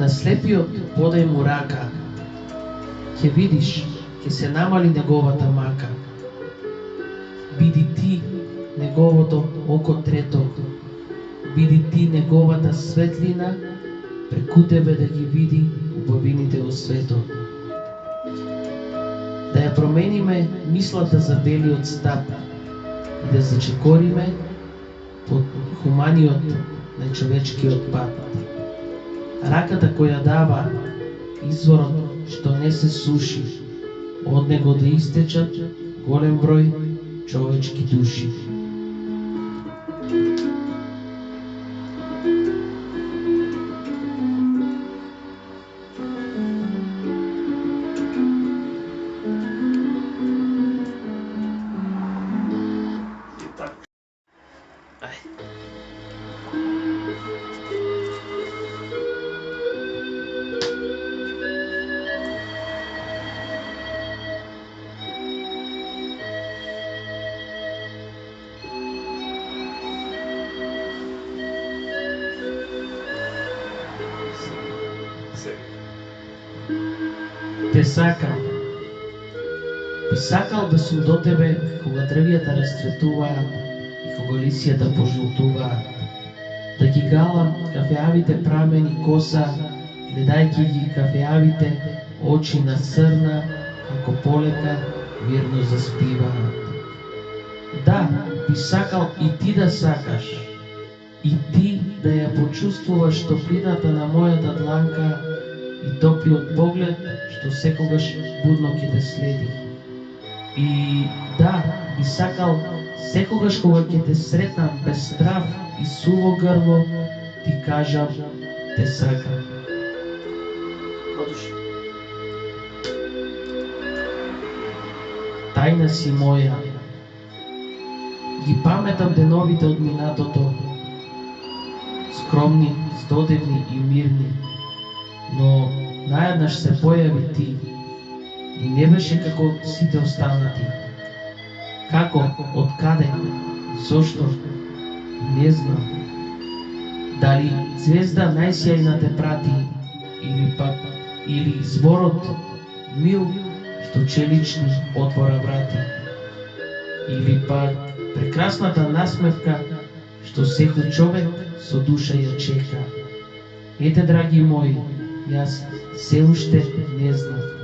на слепиот подај му рака, ќе видиш, ќе се намали неговата мака. Биди ти неговото око трето, биди ти неговата светлина, преку тебе да ги види убавините во светот. Да ја промениме мислата за белиот стап и да зачекориме под хуманиот најчовечкиот пат. Раката која дава изворот што не се суши, од него да истечат голем број човечки души. Те сакам. Би сакал да сум до тебе кога дрвјата расцветуваат и кога лисјата пожолтуваат. Да ги галам кафеавите прамени коса, гледајќи ги кафеавите очи на срна, како полека мирно заспиваат. Да, би сакал и ти да сакаш, и ти да ја почувствуваш топлината на мојата дланка и топлиот поглед што секогаш будно ќе те следи. И да, би сакал секогаш кога ќе те сретнам без страв и суво грло, ти кажам те сакам. Тајна си моја. Ги паметам деновите од минатото, скромни, здодевни и мирни, но наеднаш се појави ти и не беше како сите останати. Како, од каде, зошто, не знам. Дали звезда најсјајна те прати, или зборот мил што челични отвора врати, или пак прекрасната насмевка што секој човек со душа ја чека. Ете, драги мои, јас се уште не знам.